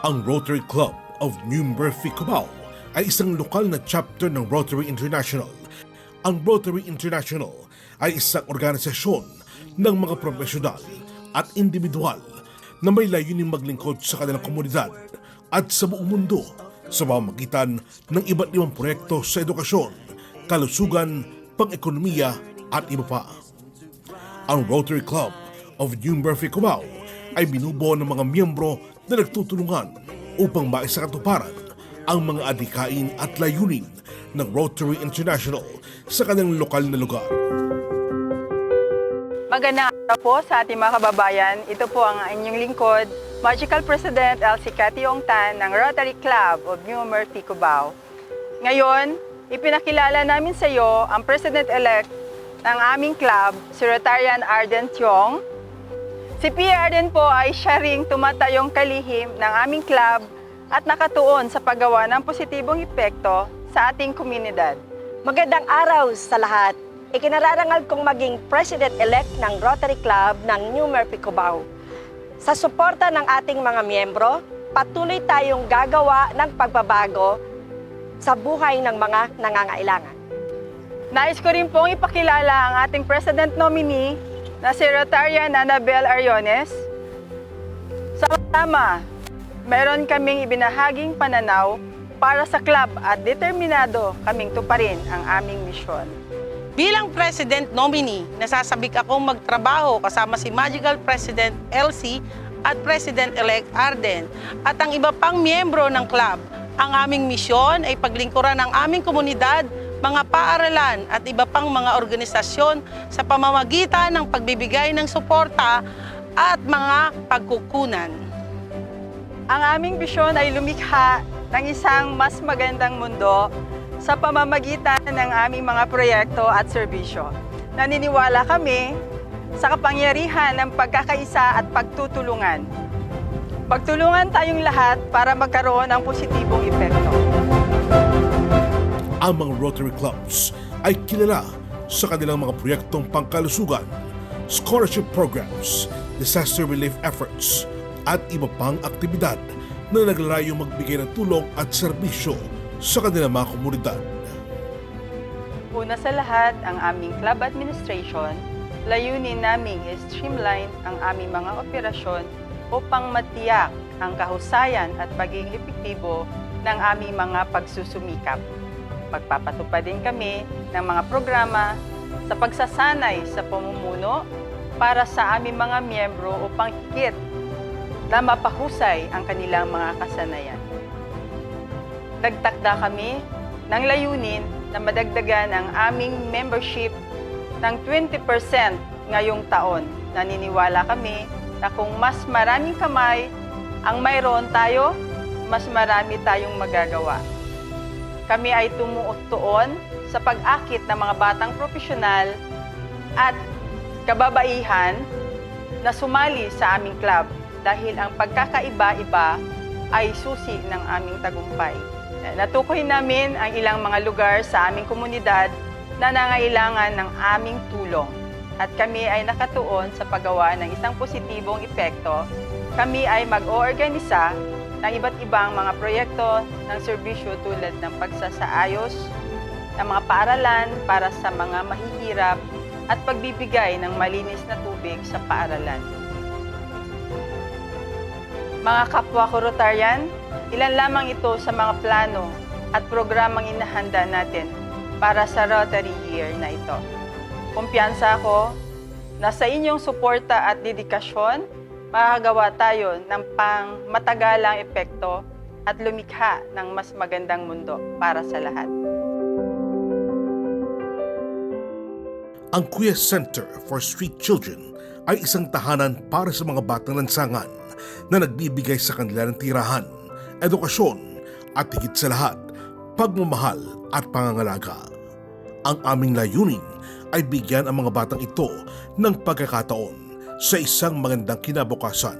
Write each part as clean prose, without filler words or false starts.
Ang Rotary Club of New Murphy, Cubao ay isang lokal na chapter ng Rotary International. Ang Rotary International ay isang organisasyon ng mga profesional at individual na may layuning maglingkod sa kanilang komunidad at sa buong mundo sa pamamagitan ng iba't ibang proyekto sa edukasyon, kalusugan, pang-ekonomiya at iba pa. Ang Rotary Club of New Murphy, Cubao ay binubuo ng mga miyembro na nagtutulungan upang maisakatuparan ang mga adhikain at layunin ng Rotary International sa kanilang lokal na lugar. Magandang araw po sa ating mga kababayan. Ito po ang inyong lingkod, Magical President Elsie Cathy Ongtan ng Rotary Club of New Murphy, Cubao. Ngayon, ipinakilala namin sa iyo ang President-elect ng aming club, si Rotarian Arden Tiong. Si P.A. Arden po ay siya ring tumatayong kalihim ng aming club at nakatuon sa paggawa ng positibong epekto sa ating komunidad. Magandang araw sa lahat. Ikinararangal kong maging President-elect ng Rotary Club ng New Murphy, Cubao. Sa suporta ng ating mga miyembro, patuloy tayong gagawa ng pagbabago sa buhay ng mga nangangailangan. Nais ko rin pong ipakilala ang ating President nominee na si Rotarian Annabel Ariones. Sama-sama, meron kaming ibinahaging pananaw para sa club at determinado kaming tuparin ang aming misyon. Bilang President nominee, nasasabik akong magtrabaho kasama si Magical President Elsie at President-elect Arden at ang iba pang miyembro ng club. Ang aming misyon ay paglingkuran ng aming komunidad, mga paaralan at iba pang mga organisasyon sa pamamagitan ng pagbibigay ng suporta at mga pagkukunan. Ang aming bisyon ay lumikha ng isang mas magandang mundo sa pamamagitan ng aming mga proyekto at serbisyo. Naniniwala kami sa kapangyarihan ng pagkakaisa at pagtutulungan. Pagtulungan tayong lahat para magkaroon ng positibong epekto. Ang mga Rotary Clubs ay kilala sa kanilang mga proyektong pangkalusugan, scholarship programs, disaster relief efforts, at iba pang aktibidad na naglalayong magbigay ng tulong at serbisyo sa kanilang mga komunidad. Una sa lahat, ang aming club administration, layunin namin i-streamline ang aming mga operasyon upang matiyak ang kahusayan at pagiging epektibo ng aming mga pagsusumikap. Magpapatupad din kami ng mga programa sa pagsasanay sa pamumuno para sa aming mga miyembro upang higit na mapahusay ang kanilang mga kasanayan. Nagtakda kami ng layunin na madagdagan ang aming membership ng 20% ngayong taon. Naniniwala kami na kung mas maraming kamay ang mayroon tayo, mas marami tayong magagawa. Kami ay tumutuon sa pag-akit ng mga batang profesional at kababaihan na sumali sa aming club dahil ang pagkakaiba-iba ay susi ng aming tagumpay. Natukoy namin ang ilang mga lugar sa aming komunidad na nangailangan ng aming tulong at kami ay nakatuon sa paggawa ng isang positibong epekto. Kami ay mag-oorganisa ng iba't ibang mga proyekto ng serbisyo tulad ng pagsasaayos ng mga paaralan para sa mga mahihirap at pagbibigay ng malinis na tubig sa paaralan. Mga kapwa ko Rotarian, ilan lamang ito sa mga plano at programang inahanda natin para sa Rotary Year na ito. Kumpiyansa ako na sa inyong suporta at dedikasyon, makagawa tayo ng pang-matagalang epekto at lumikha ng mas magandang mundo para sa lahat. Ang Kuya Center for Street Children ay isang tahanan para sa mga batang lansangan na nagbibigay sa kanila ng tirahan, edukasyon at higit sa lahat, pagmamahal at pangangalaga. Ang aming layunin ay bigyan ang mga batang ito ng pagkakataon sa isang magandang kinabukasan.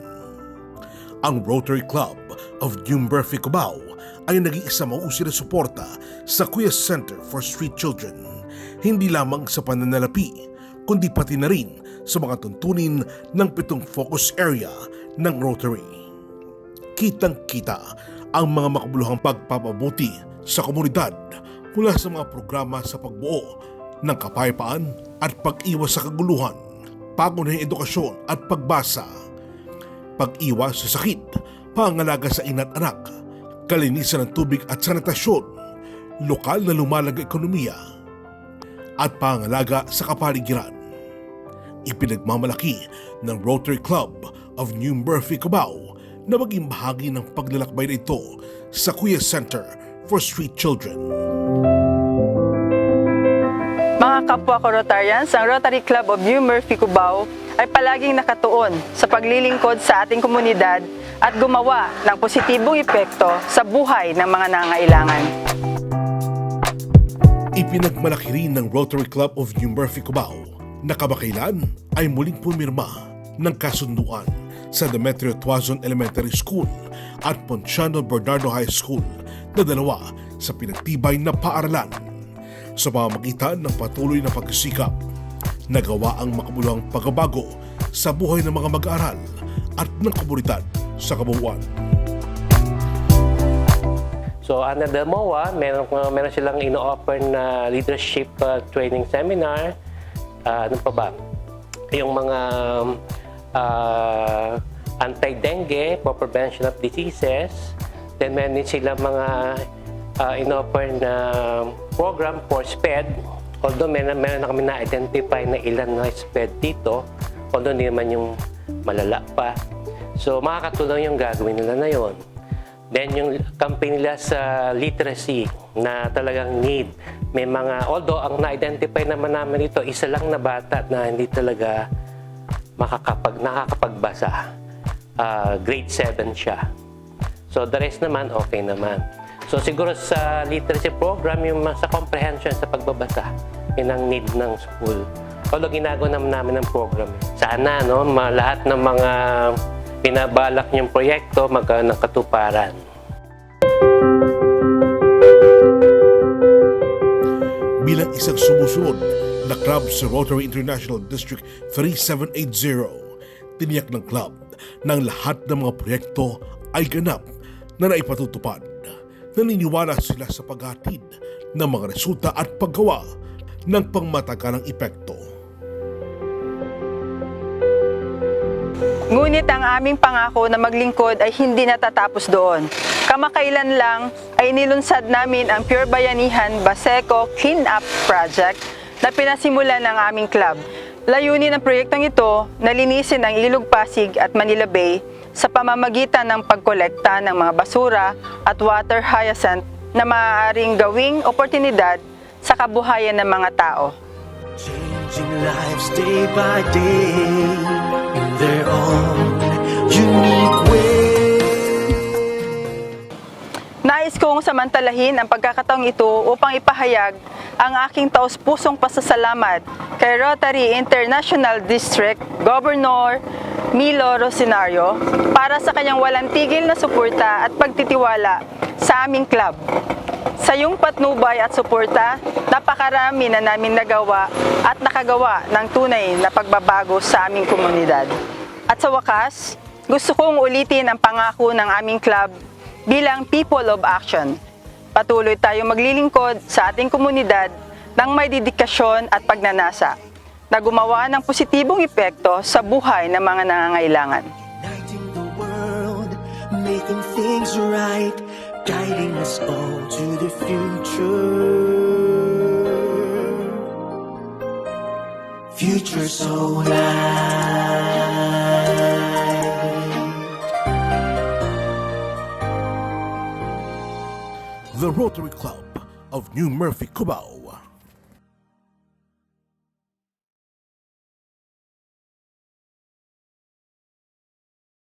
Ang Rotary Club of New Murphy, Cubao ay nag-iisang mausir na suporta sa Kuya Center for Street Children, hindi lamang sa pananalapi, kundi pati na rin sa mga tuntunin ng 7 focus area ng Rotary. kitang-kita ang mga makabuluhang pagpapabuti sa komunidad mula sa mga programa sa pagbuo ng kapayapaan at pag-iwas sa kaguluhan, pangunahing edukasyon at pagbasa, pag-iwas sa sakit, pangalaga sa ina't anak, kalinisan ng tubig at sanitasyon, lokal na lumalagang ekonomiya, at pangalaga sa kapaligiran. Ipinagmamalaki ng Rotary Club of New Murphy, Cubao na maging bahagi ng paglalakbay na ito sa Kuya Center for Street Children. Mga kapwa ko Rotarians, ang Rotary Club of New Murphy, Cubao ay palaging nakatuon sa paglilingkod sa ating komunidad at gumawa ng positibong epekto sa buhay ng mga nangangailangan. Ipinagmalaki rin ng Rotary Club of New Murphy, Cubao na kamakailan ay muling pumirma ng kasunduan sa Demetrio Tuazon Elementary School at Ponciano Bernardo High School na dalawa sa pinagtibay na paaralan. Sa pamamagitan ng patuloy na pagsisikap, nagawa ang makabuluhang pagbabago sa buhay ng mga mag-aaral at ng komunidad sa kabuuan. So under the MOA, meron silang ino-offer na leadership training seminar. Ano pa ba? Yung mga anti-dengue for prevention of diseases. Then meron din sila mga in-offer na program for SPED. Although meron na kami na-identify na ilan na SPED dito. Although hindi naman yung malala pa. So makakatulong yung gagawin nila na yun. Then yung campaign nila sa literacy na talagang need. May mga, although ang na-identify naman namin dito, isa lang na bata na hindi talaga nakakapagbasa. Grade 7 siya. So the rest naman, okay naman. So siguro sa literacy program, yung sa comprehension sa pagbabasa, yun ang need ng school. Although ginagawa naman namin ng program. Sana, no, lahat ng mga pinabalak niyong proyekto magkaroon ng katuparan. Bilang isang sumusunod na club sa Rotary International District 3780, tiniyak ng club na ang lahat ng mga proyekto ay ganap na naipatutupad. Naniniwala sila sa paghatid ng mga resulta at paggawa ng pangmatagalang epekto. Ngunit ang aming pangako na maglingkod ay hindi natatapos doon. Kamakailan lang ay nilunsad namin ang Pure Bayanihan Baseco Clean Up Project na pinasimulan ng aming club. Layunin ng proyektong ito na linisin ang Ilog Pasig at Manila Bay sa pamamagitan ng pagkolekta ng mga basura at water hyacinth na maaaring gawing oportunidad sa kabuhayan ng mga tao. Changing lives day by day in their own unique way. Nais kong samantalahin ang pagkakataong ito upang ipahayag ang aking taos-pusong pasasalamat kay Rotary International District Governor Milo Rosinario para sa kanyang walang tigil na suporta at pagtitiwala sa aming club. Sa iyong patnubay at suporta, napakarami na namin nagawa at nakagawa ng tunay na pagbabago sa aming komunidad. At sa wakas, gusto kong ulitin ang pangako ng aming club bilang People of Action. Patuloy tayong maglilingkod sa ating komunidad ng may dedikasyon at pagnanasa na gumawa ng positibong epekto sa buhay ng mga nangangailangan. Uniting the world, making things right, guiding us all to the future. Future so light. The Rotary Club of New Murphy, Cubao.